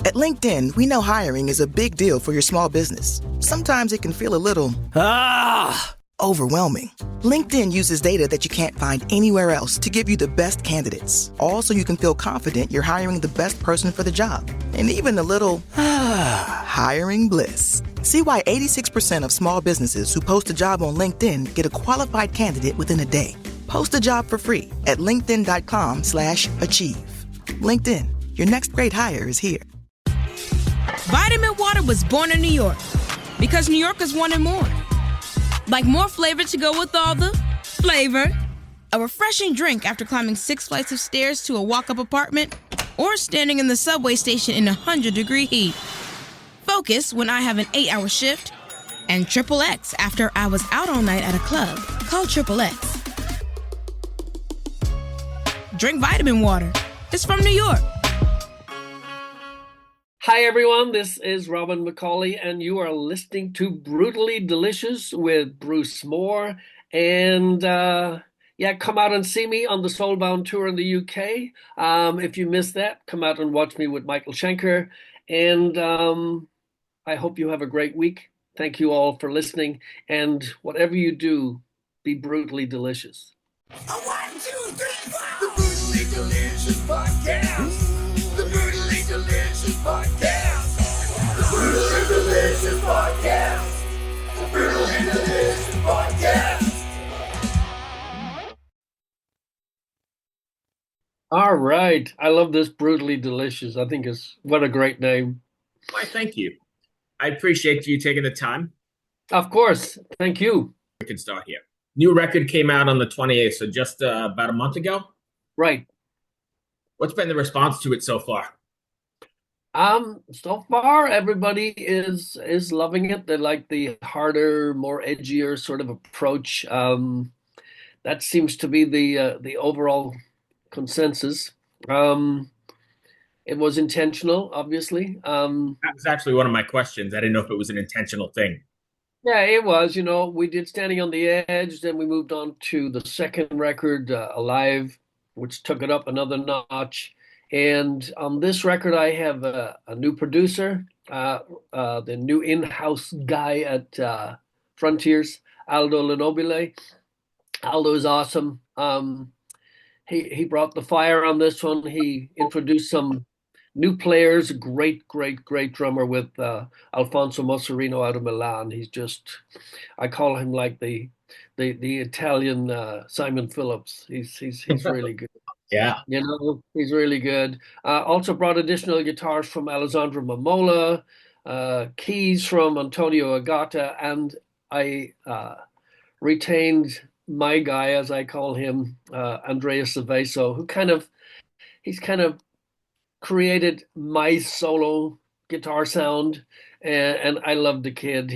At LinkedIn, we know hiring is a big deal for your small business. Sometimes it can feel a little overwhelming. LinkedIn uses data that you can't find anywhere else to give you the best candidates, all so you can feel confident you're hiring the best person for the job. And even a little hiring bliss. See why 86% of small businesses who post a job on LinkedIn get a qualified candidate within a day. Post a job for free at linkedin.com/achieve. LinkedIn, your next great hire is here. Vitamin Water was born in New York because New Yorkers wanted more. Like more flavor to go with all the flavor. A refreshing drink after climbing 6 flights of stairs to a walk-up apartment, or standing in the subway station in 100-degree heat. Focus when I have an 8-hour shift. And Triple X after I was out all night at a club. Call Triple X. Drink Vitamin Water. It's from New York. Hi, everyone. This is Robin McAuley, and you are listening to Brutally Delicious with Bruce Moore. And come out and see me on the Soulbound tour in the UK. If you missed that, come out and watch me with Michael Schenker. And I hope you have a great week. Thank you all for listening. And whatever you do, be brutally delicious. 1, 2, 3, 4. The Brutally Delicious Podcast. The Brutally Delicious Podcast. The Brutally Delicious Podcast. The Brutally Delicious Podcast. All right. I love this Brutally Delicious. I think what a great name. Why, thank you. I appreciate you taking the time. Of course. Thank you. We can start here. New record came out on the 28th, so just about a month ago? Right. What's been the response to it so far? So far, everybody is loving it. They like the harder, more edgier sort of approach. That seems to be the overall consensus. It was intentional, obviously. That was actually one of my questions. I didn't know if it was an intentional thing. Yeah, it was. You know, we did Standing on the Edge, then we moved on to the second record, Alive, which took it up another notch. And on this record, I have a new producer, the new in-house guy at Frontiers, Aldo Lenobile. Aldo is awesome. He brought the fire on this one. He introduced some new players, great drummer with Alfonso Mosserino out of Milan. He's just, I call him like the Italian Simon Phillips. He's really good. Yeah. You know, he's really good. Also brought additional guitars from Alessandro Mamola, keys from Antonio Agata, and I retained my guy, as I call him, Andrea Cerveso, who he's kind of created my solo guitar sound, and I love the kid.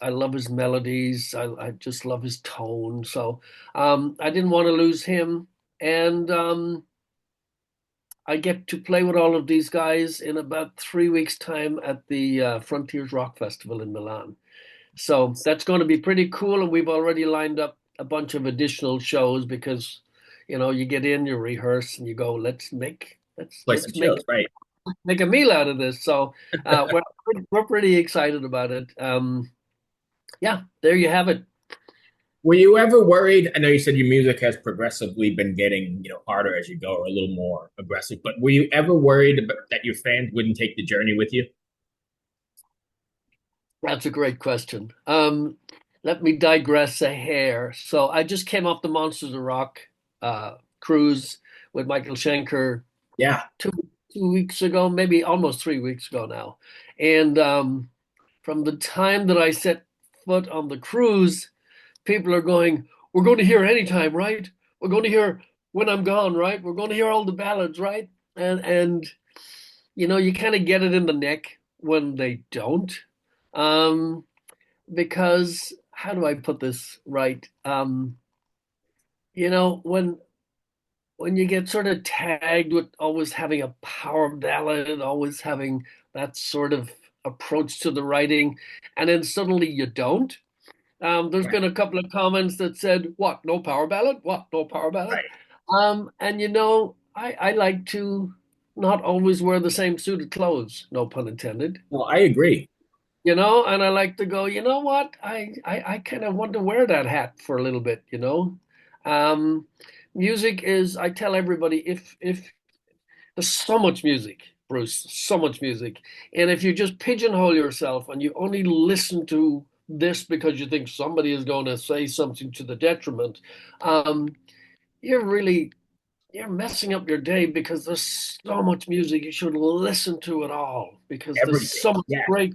I love his melodies. I just love his tone. So I didn't want to lose him. And I get to play with all of these guys in about 3 weeks' time at the Frontiers Rock Festival in Milan. So that's going to be pretty cool. And we've already lined up a bunch of additional shows because, you know, you get in, you rehearse, and you go, let's make right. Make a meal out of this. So we're pretty excited about it. Yeah, there you have it. Were you ever worried? I know you said your music has progressively been getting, harder as you go, or a little more aggressive, but were you ever worried that your fans wouldn't take the journey with you? That's a great question. Let me digress a hair. So I just came off the Monsters of Rock cruise with Michael Schenker. Yeah. 2 weeks ago, maybe almost 3 weeks ago now. And from the time that I set foot on the cruise, people are going, we're going to hear Anytime, right? We're going to hear When I'm Gone, right? We're going to hear all the ballads, right? And you kind of get it in the neck when they don't. Because, how do I put this right? When you get sort of tagged with always having a power ballad, always having that sort of approach to the writing, and then suddenly you don't. There's been a couple of comments that said, what, no power ballad? What, no power ballad? Right. And I like to not always wear the same suit of clothes, no pun intended. Well, I agree. And I like to go, you know what? I kind of want to wear that hat for a little bit. Um, Music is, I tell everybody, if there's so much music, Bruce, so much music. And if you just pigeonhole yourself and you only listen to this because you think somebody is going to say something to the detriment, um, you're really you're messing up your day because there's so much music. You should listen to it all because there's Everything. so much Yeah. great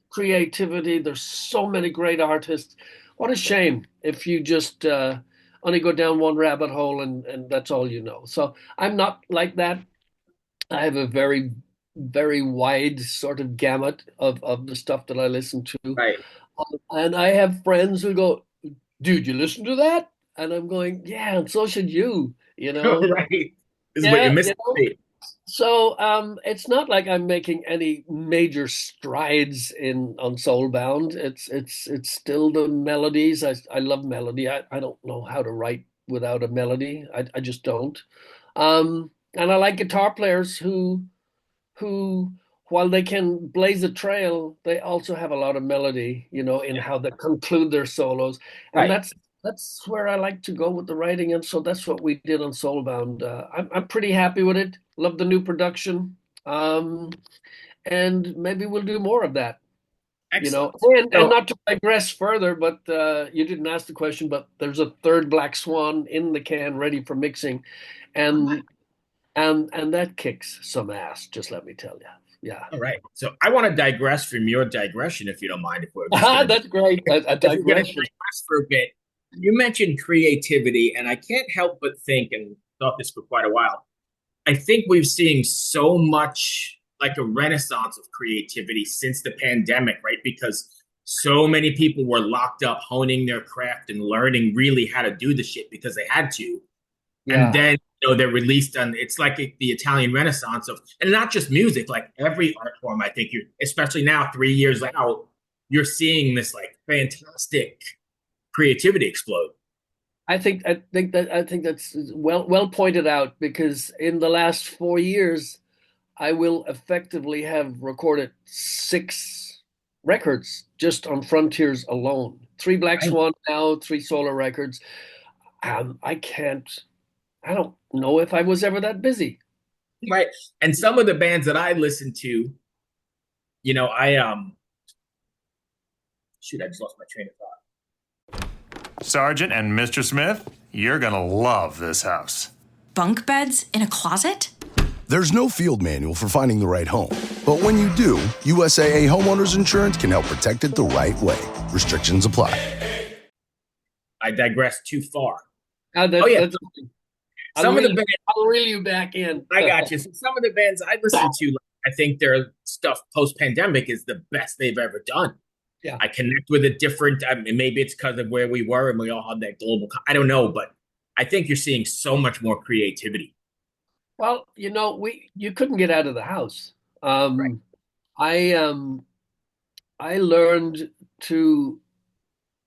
creativity. There's so many great artists. What a shame if you just only go down one rabbit hole and that's all you know. So I'm not like that. I have a very, very wide sort of gamut of the stuff that I listen to. Right. And I have friends who go, dude, you listen to that? And I'm going, yeah, and so should you. Right. This is what you're Yeah, missing. so it's not like I'm making any major strides in on Soulbound. It's still the melodies. I love melody. I don't know how to write without a melody. I just don't. And I like guitar players who while they can blaze a trail, they also have a lot of melody, in how they conclude their solos. And Right. that's where I like to go with the writing. And so that's what we did on Soulbound. I'm pretty happy with it. Love the new production. Um, and maybe we'll do more of that. Excellent. And So, not to digress further, but you didn't ask the question, but there's a third Black Swan in the can ready for mixing. And and that kicks some ass, just let me tell you. Yeah. all right. So I want to digress from your digression, if you don't mind, if we're just going to That's great. A if we're going to digression. digress for a bit. You mentioned creativity, and I can't help but think, and thought this for quite a while. I think we've seen so much like a renaissance of creativity since the pandemic, right? Because so many people were locked up honing their craft and learning really how to do the shit because they had to. And Yeah. then they're released on it's like the Italian Renaissance of, and not just music, like every art form. I think especially now 3 years out, you're seeing this like fantastic creativity explode. I think that's well pointed out because in the last 4 years, I will effectively have recorded 6 records just on Frontiers alone. 3 Black Right. Swan now, 3 solo records. I don't know if I was ever that busy. Right. And some of the bands that I listen to, I shoot, I just lost my train of thought. Sergeant and Mr. Smith, you're gonna love this house. Bunk beds in a closet? There's no field manual for finding the right home. But when you do, USAA Homeowners Insurance can help protect it the right way. Restrictions apply. I digress too far. Oh yeah. Some of the bands, I'll reel you back in. I got you. So some of the bands I listen to, I think their stuff post-pandemic is the best they've ever done. Yeah. I connect with it different. I mean, maybe it's because of where we were and we all had that global. I don't know, but I think you're seeing so much more creativity. Well, you couldn't get out of the house. Right. I learned to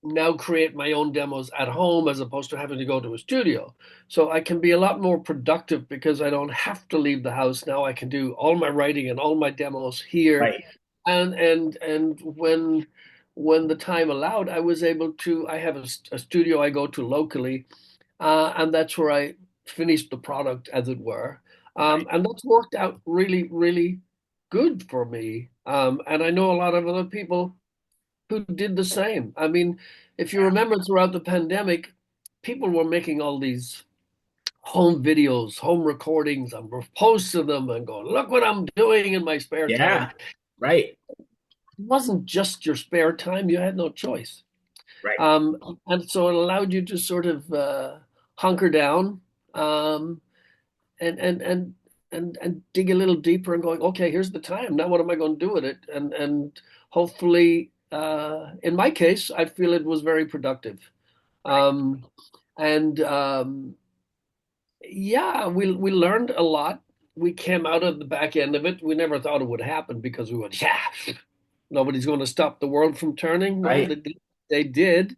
now create my own demos at home as opposed to having to go to a studio. So I can be a lot more productive because I don't have to leave the house. Now I can do all my writing and all my demos here. Right. And when the time allowed, I was able to. I have a studio I go to locally, and that's where I finished the product, as it were. And that's worked out really, really good for me. And I know a lot of other people who did the same. I mean, if you remember throughout the pandemic, people were making all these home videos, home recordings, and were posting them and going, look what I'm doing in my spare time. Yeah. Right. It wasn't just your spare time. You had no choice. Right. And so it allowed you to sort of hunker down and dig a little deeper and going, okay, here's the time. Now what am I going to do with it? And hopefully, in my case, I feel it was very productive. Yeah, we learned a lot. We came out of the back end of it. We never thought it would happen because we went, yeah, nobody's going to stop the world from turning. Well, Right. they did.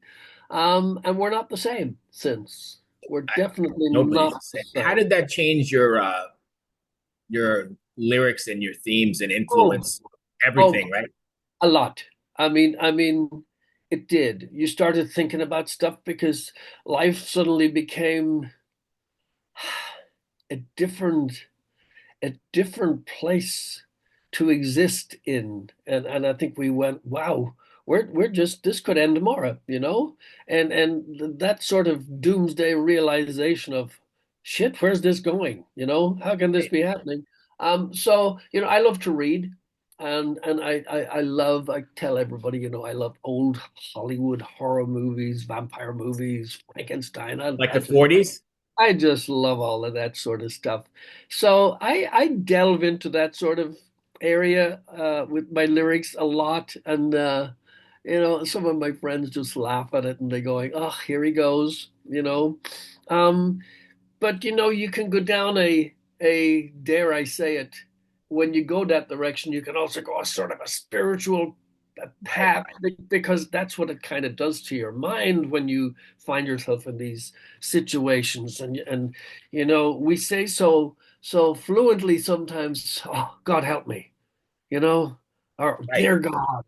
And we're not the same since. We're definitely Nobody's not saying. the same. How did that change your lyrics and your themes and Oh, influence oh, everything, right? a lot. I mean, it did. You started thinking about stuff because life suddenly became a different a different place to exist in. And I think we went, wow, we're just this could end tomorrow, you know? And that sort of doomsday realization of shit, where's this going? You know, how can this Right. be happening? So, I love to read. And I love, I tell everybody, I love old Hollywood horror movies, vampire movies, Frankenstein. Like the 40s? I just love all of that sort of stuff. So I delve into that sort of area with my lyrics a lot. And some of my friends just laugh at it and they're going, "Oh, here he goes," you know. Um, but you can go down a dare I say it, when you go that direction, you can also go a sort of a spiritual Right. path, because that's what it kind of does to your mind when you find yourself in these situations. And we say so fluently sometimes, "Oh, God help me," you know, or Right. "Dear God,"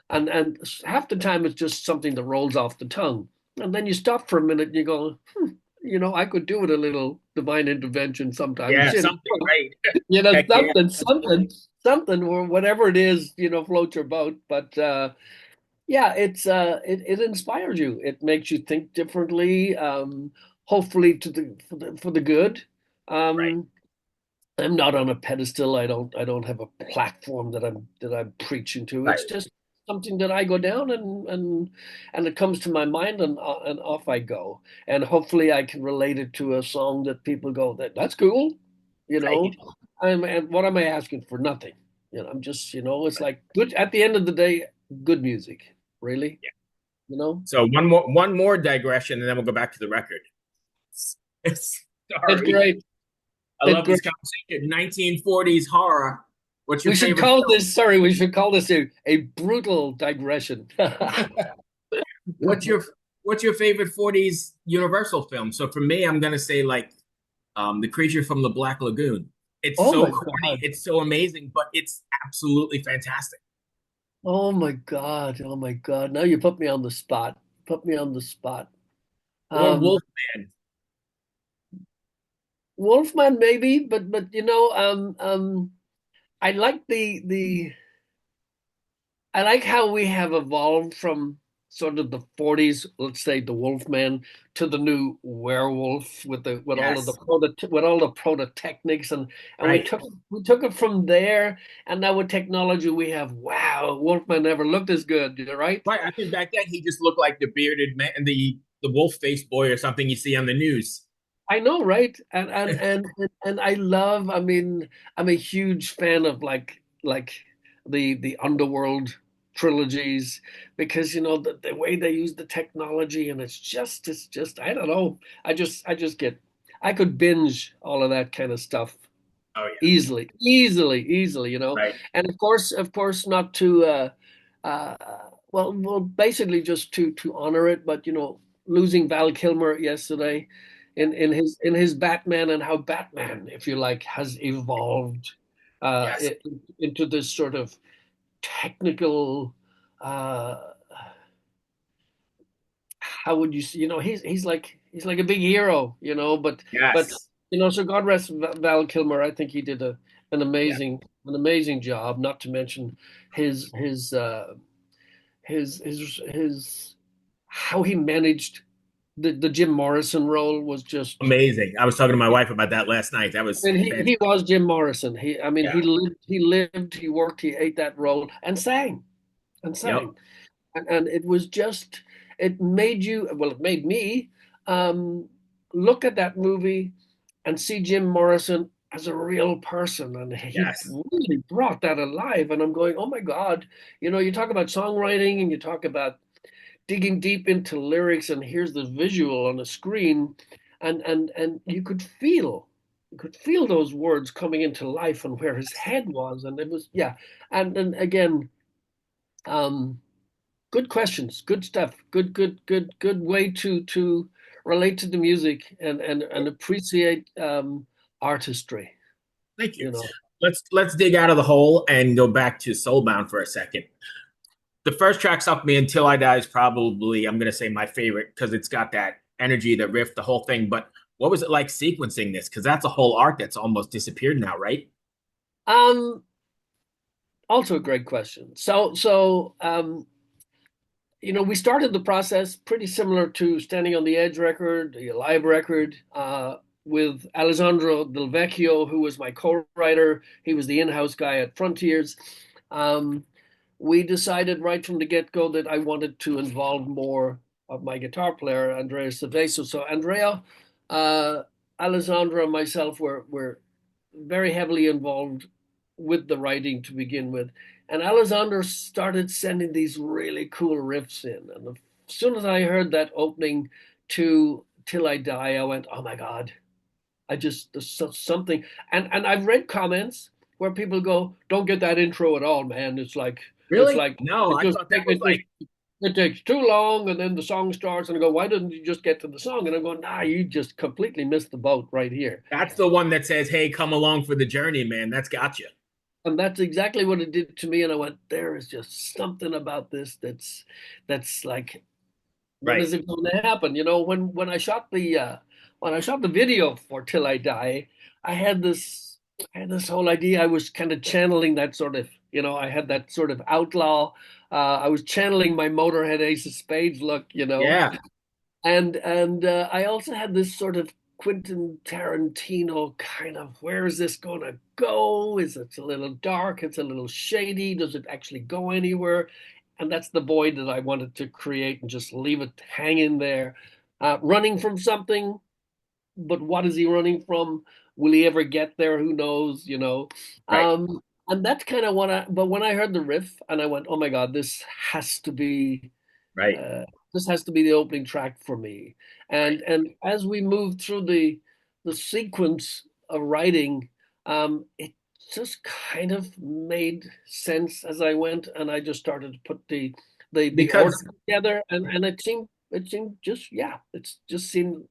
and half the time it's just something that rolls off the tongue, and then you stop for a minute and you go, I could do with a little divine intervention sometimes. Yeah, something, right? Heck yeah. Something, or whatever it is, floats your boat. But yeah, it inspires you. It makes you think differently. Hopefully for the good. Right. Um, I'm not on a pedestal. I don't have a platform that I'm preaching to. Right. It's just something that I go down and it comes to my mind, and off I go. And hopefully I can relate it to a song that people go, that's cool, you know. Right. And what am I asking for? Nothing. I'm just, it's like good at the end of the day, good music, really, Yeah. you know. So one more digression, and then we'll go back to the record. It's Sorry. great. I It's love this great. conversation. 1940s horror. What's your We should favorite call film? this, sorry, we should call this a brutal digression. What's your favorite 40s Universal film? So for me, I'm gonna say like The Creature from the Black Lagoon. It's Oh so my corny, God. it's so amazing, but it's absolutely fantastic. Oh my God. Oh my God. Now you put me on the spot. Put me on the spot. Or Um, Wolfman. Wolfman maybe, but I like I like how we have evolved from sort of the 40s, let's say the Wolfman, to the new werewolf with all of the Yes, with all the prototechnics, and we right. took it from there. And now with technology we have, wow, Wolfman never looked as good, right? Right. I think back then he just looked like the bearded man, the wolf faced boy or something you see on the news. I know, right? And I love, I mean, I'm a huge fan of like the Underworld trilogies, because the way they use the technology, and it's just I don't know. I just get, I could binge all of that kind of stuff Oh yeah, easily. right. And of course not to uh well basically just to honor it, but losing Val Kilmer yesterday in his Batman, and how Batman, if you like, has evolved Yes, into this sort of technical, uh how would you see, he's like a big hero, but yes, so God rest Val Kilmer. I think he did an yeah. amazing an amazing job, not to mention his his uh his how he managed the Jim Morrison role was just, Amazing. I was talking to my wife about that last night. That was and fantastic. he was Jim Morrison. I mean, Yeah. he lived, he worked, he ate that role and sang and Yep. sang. And it was just, it made you, well, it made me um, look at that movie and see Jim Morrison as a real person. And he Yes. really brought that alive. And I'm going, oh my God, you talk about songwriting and you talk about digging deep into lyrics, and here's the visual on the screen, and you could feel those words coming into life and where his head was. And it was, yeah. And again, um, good questions, good stuff, good way to relate to the music and appreciate artistry. Thank you. You know. let's dig out of the hole and go back to Soulbound for a second. The first track, Suck Me Until I Die, is probably, I'm gonna say, my favorite because it's got that energy, the riff, the whole thing. But what was it like sequencing this? Because that's a whole arc that's almost disappeared now, right? Um, Also a great question. We started the process pretty similar to Standing on the Edge record, the live record, with Alessandro Del Vecchio, who was my co-writer. He was the in-house guy at Frontiers. We decided right from the get-go that I wanted to involve more of my guitar player, Andrea Cerveso. So Andrea, uh, Alessandro, and myself were very heavily involved with the writing to begin with. And Alessandro started sending these really cool riffs in. And as soon as I heard that opening to Till I Die, I went, oh my God, there's something. And I've read comments where people go, don't get that intro at all, man. It's Really? like, No, it I just, thought that was like it takes too long. And then the song starts and I go, why didn't you just get to the song? And I'm going, nah, you just completely missed the boat right here. that's the one that says, "Hey, come along for the journey, man." That's gotcha. And that's exactly what it did to me. And I went, there is just something about this that's like, when Right. is it going to happen? When I shot the video for Till I Die, I had this whole idea. I was kind of channeling that sort of, I had that sort of outlaw. I was channeling my Motorhead Ace of Spades look. Yeah. And I also had this sort of Quentin Tarantino kind of, where is this going to go? Is it a little dark? It's a little shady. Does it actually go anywhere? And that's the void that I wanted to create and just leave it hanging there, running from something. But what is he running from? Will he ever get there? Who knows? Right. And that's kind of but when I heard the riff and I went, oh my God, has to be Right. uh, this has to be the opening track for me. And as we moved through the sequence of writing, it just kind of made sense as I went, and I just started to put the order Because together, and it seemed just yeah, it's just seemed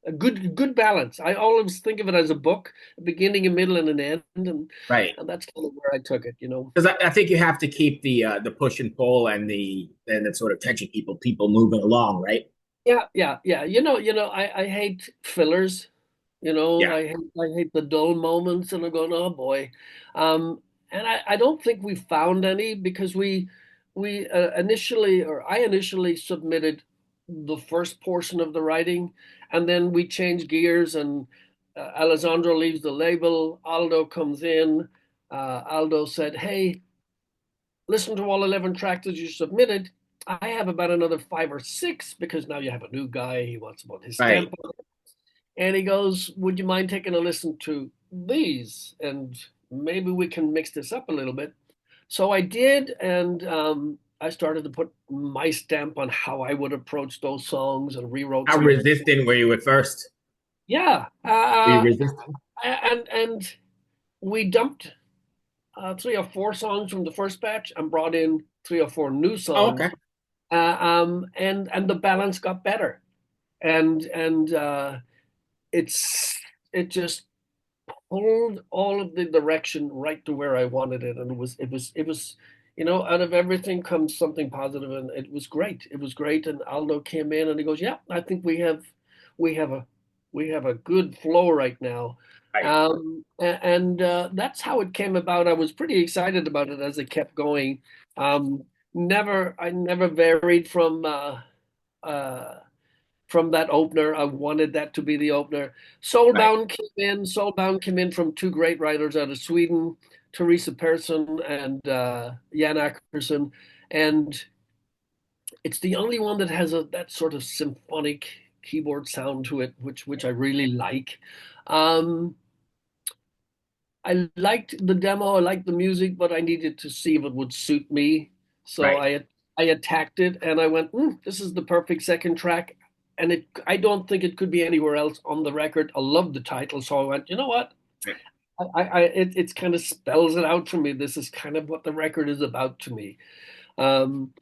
a good balance. I always think of it as a book, a beginning, a middle, and an end, and right. and that's kind of where I took it. Because I think you have to keep the push and pull and the sort of tension, people moving along, right? Yeah, yeah, yeah. I hate fillers. Yeah. I hate the dull moments, and I'm going, oh boy. And I don't think we found any because we initially, or I initially submitted the first portion of the writing, and then we changed gears, and Alessandro leaves the label. Aldo comes in. Aldo said, "Hey, listen to all 11 tracks that you submitted. I have about another 5 or 6 because now you have a new guy. He wants about his Right. stamp on it." And he goes, would you mind taking a listen to these? And maybe we can mix this up a little bit. So I did. And I started to put my stamp on how I would approach those songs and rewrote How some of it. resistant were you at first? Yeah. Were you resistant? And we dumped 3 or 4 songs from the first batch and brought in 3 or 4 new Oh, songs. okay. And the balance got better. And it just pulled all of the direction right to where I wanted it. And it was, out of everything comes something positive, and it was great. It was great. And Aldo came in and he goes, yeah, I think we have a we have a good flow right now. Right. And that's how it came about. I was pretty excited about it as it kept going. I never varied uh, from that opener. I wanted that to be the opener. Right. Soulbound came in from 2 great writers out of Sweden, Teresa Persson and Jan Ackerson. And it's the only one that has that sort of symphonic keyboard sound to it, which I really like. Um, I liked the demo, I liked the music, but I needed to see if it would suit me. So Right. I attacked it and I went, this is the perfect second track. And I don't think it could be anywhere else on the record. I love the title, so I went, you know what? It's kind of spells it out for me. This is kind of what the record is about to me. Um,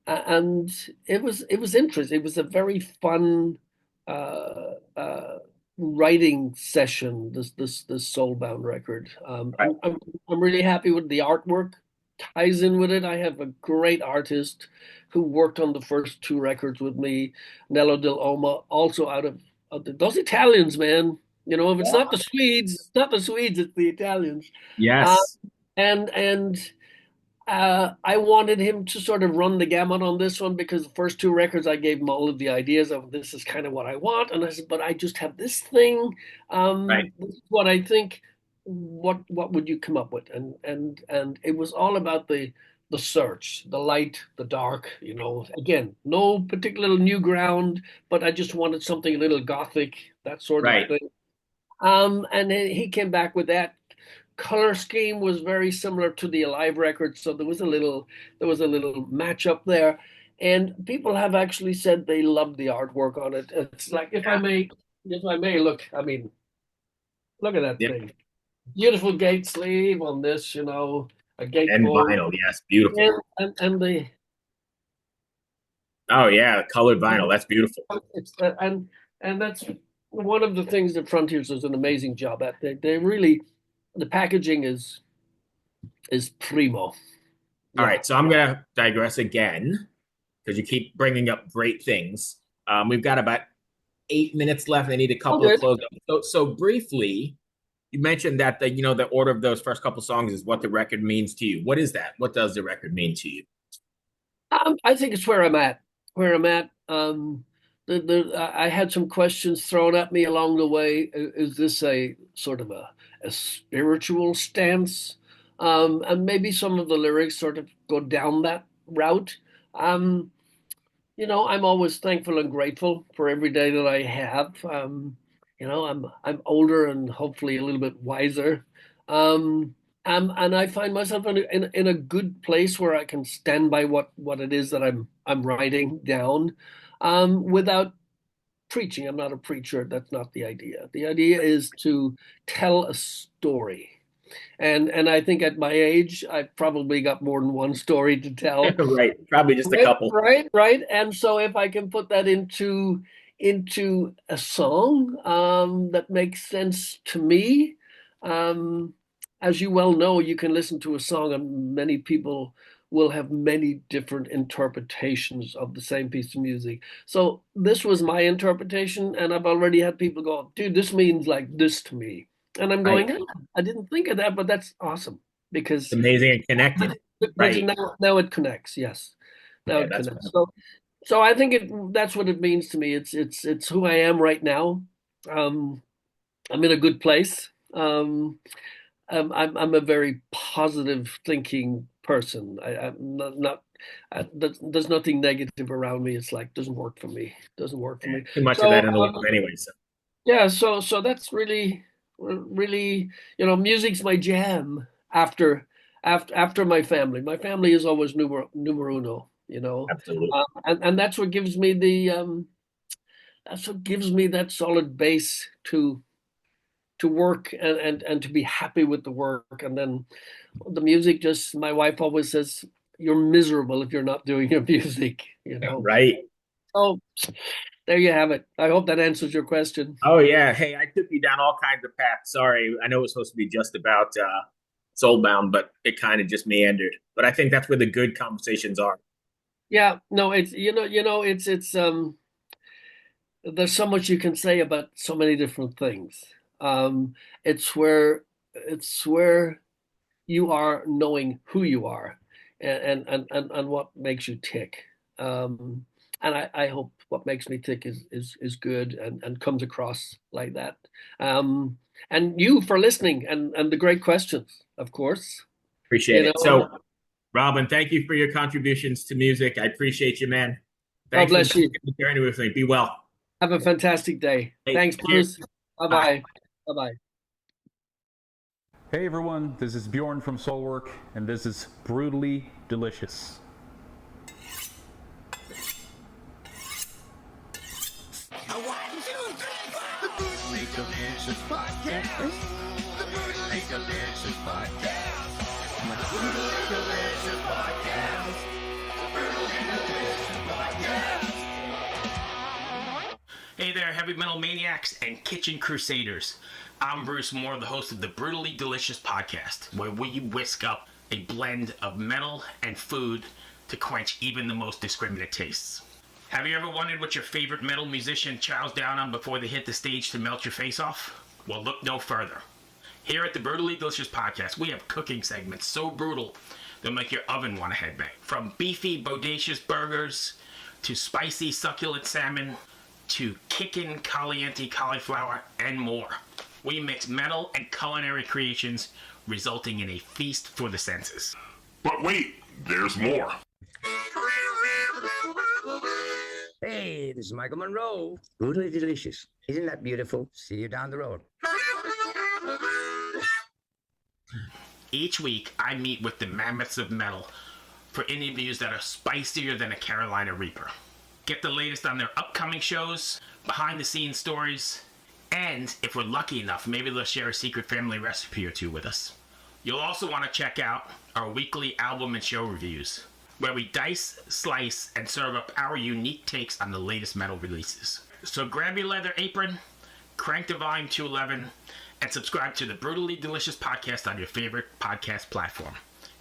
and it was interesting. It was a very fun uh, writing session, this Soulbound record. Right. I'm really happy with the artwork. Ties in with it. I have a great artist who worked on the first two records with me, Nello Del Oma, also out of those Italians, man. You know, if it's not the Swedes, it's not the Swedes, it's the Italians. Uh, Yes. and I wanted him to sort of run the gamut on this one because the first two records I gave him all of the ideas of this is kind of what I want, and I said, but I just have this thing. Right. This is what I think. What would you come up with? And it was all about the search, the light, the dark. You know, again, no particular new ground, but I just wanted something a little gothic, that sort of Right. thing. And then he came back with that. Color scheme was very similar to the Alive record, so there was a little match up there. And people have actually said they loved the artwork on it. It's like if I may look, I mean, look at that Yep. thing. Beautiful gate sleeve on this, you know, a And gatefold. vinyl, yes, beautiful. And the Oh yeah, colored vinyl, that's beautiful. it's and that's one of the things that Frontiers does an amazing job at. They really, the packaging is primo. All Yeah. right, so I'm gonna digress again because you keep bringing up great things. We've got about 8 minutes left. I need a couple of Okay. close. So briefly, you mentioned that the order of those first couple songs is what the record means to you. What is that? What does the record mean to you? I think it's where I'm at. Where I'm at. I had some questions thrown at me along the way. Is this a sort of a spiritual stance? And maybe some of the lyrics sort of go down that route. You know, I'm always thankful and grateful for every day that I have. You know, I'm older and hopefully a little bit wiser. And I find myself in a good place where I can stand by what it is that I'm writing down, without preaching. I'm not a preacher. That's not the idea. The idea is to tell a story. And I think at my age, I've probably got more than one story to tell. Right, probably just a Right, couple. right. And so if I can put that into a song, that makes sense to me, as you well know, you can listen to a song and many people will have many different interpretations of the same piece of music. So this was my interpretation, and I've already had people go, dude, this means like this to me. And I'm going, Right. I didn't think of that, but that's awesome because It's amazing and connected. Right. now it connects. Yes, now Yeah, it that's connects. So I think that's what it means to me. It's who I am right now. I'm in a good place. I'm a very positive thinking person. I'm not there's nothing negative around me. It's like doesn't work for me. Doesn't work for me. Too much So of that in the world anyway. So yeah, so that's really, you know, music's my jam after my family. My family is always numero uno, you know, absolutely. and that's what gives me that solid base to work and to be happy with the work. And then the music, just my wife always says, you're miserable if you're not doing your music, you know. Right. Oh, there you have it. I hope that answers your question. Oh yeah. Hey, I took you down all kinds of paths. Sorry. I know it was supposed to be just about Soulbound, but it kind of just meandered. But I think that's where the good conversations are. Yeah, no, it's it's there's so much you can say about so many different things. It's where you are knowing who you are and what makes you tick. And I hope what makes me tick is good and comes across like that. And you for listening and the great questions, of course. Appreciate You it. know, So, Robin, thank you for your contributions to music. I appreciate you, man. God Thanks bless for you. sharing with me. Be well. Have a fantastic day. Hey, Thanks, cheers. Bruce. Bye-bye. Bye-bye. Hey everyone, this is Bjorn from Soulwork, and this is Brutally Delicious. The Brutally Delicious Podcast. The Brutally Delicious Podcast. The Brutally Delicious Podcast. The Brutally Delicious Podcast. Hey, Hey there, heavy metal maniacs and kitchen crusaders. I'm Bruce Moore, the host of the Brutally Delicious podcast, where we whisk up a blend of metal and food to quench even the most discriminate tastes. Have you ever wondered what your favorite metal musician chows down on before they hit the stage to melt your face off? Well, look no further. Here at the Brutally Delicious podcast, we have cooking segments so brutal they'll make your oven want to headbang. From beefy, bodacious burgers, to spicy, succulent salmon, to kickin' caliente cauliflower, and more. We mix metal and culinary creations, resulting in a feast for the senses. But wait, there's more. Hey, this is Michael Monroe. Brutally delicious. Isn't that beautiful? See you down the road. Each week, I meet with the mammoths of metal for interviews that are spicier than a Carolina Reaper. Get the latest on their upcoming shows, behind-the-scenes stories, and if we're lucky enough, maybe they'll share a secret family recipe or two with us. You'll also want to check out our weekly album and show reviews, where we dice, slice, and serve up our unique takes on the latest metal releases. So grab your leather apron, crank the volume to 11, and subscribe to the Brutally Delicious podcast on your favorite podcast platform.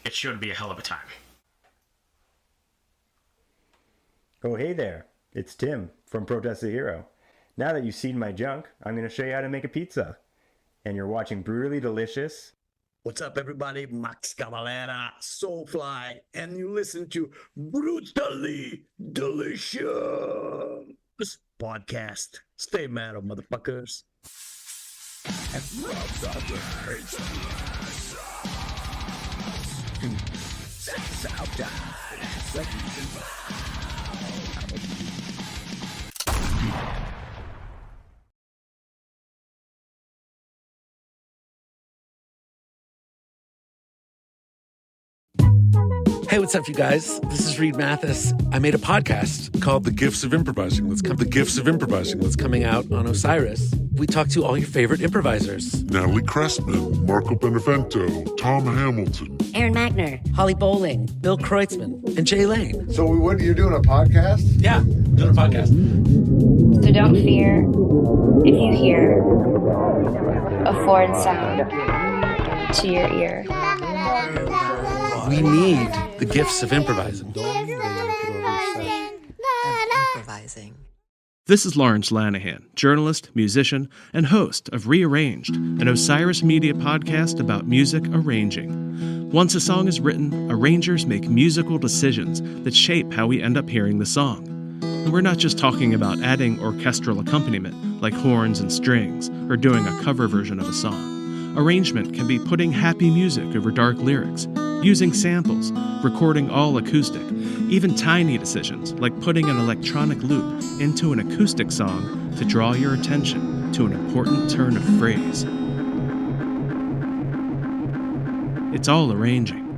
It's sure to be a hell of a time. Oh, hey there. It's Tim from Protest the Hero. Now that you've seen my junk, I'm going to show you how to make a pizza. And you're watching Brutally Delicious. What's up, everybody? Max Cavalera, Soulfly, and you listen to Brutally Delicious podcast. Stay metal, motherfuckers. And Hey, what's up, you guys? This is Reed Mathis. I made a podcast called The Gifts of Improvising. That's coming out on Osiris. We talk to all your favorite improvisers. Natalie Cressman, Marco Benevento, Tom Hamilton, Aaron Magner, Holly Bowling, Bill Kreutzmann, and Jay Lane. So what, you're doing a podcast? Yeah, I'm doing a podcast. So don't fear if you hear a foreign sound to your ear. We need the gifts of improvising. This is Lawrence Lanahan, journalist, musician, and host of Rearranged, an Osiris Media podcast about music arranging. Once a song is written, arrangers make musical decisions that shape how we end up hearing the song. And we're not just talking about adding orchestral accompaniment, like horns and strings, or doing a cover version of a song. Arrangement can be putting happy music over dark lyrics, using samples, recording all acoustic, even tiny decisions like putting an electronic loop into an acoustic song to draw your attention to an important turn of phrase. It's all arranging.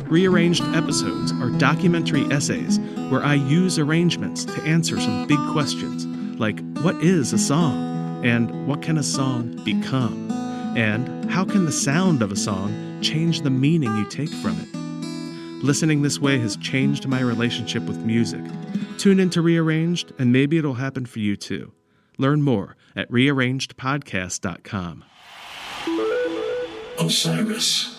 Rearranged episodes are documentary essays where I use arrangements to answer some big questions like what is a song and what can a song become? And how can the sound of a song change the meaning you take from it? Listening this way has changed my relationship with music. Tune into Rearranged, and maybe it'll happen for you too. Learn more at rearrangedpodcast.com. Osiris.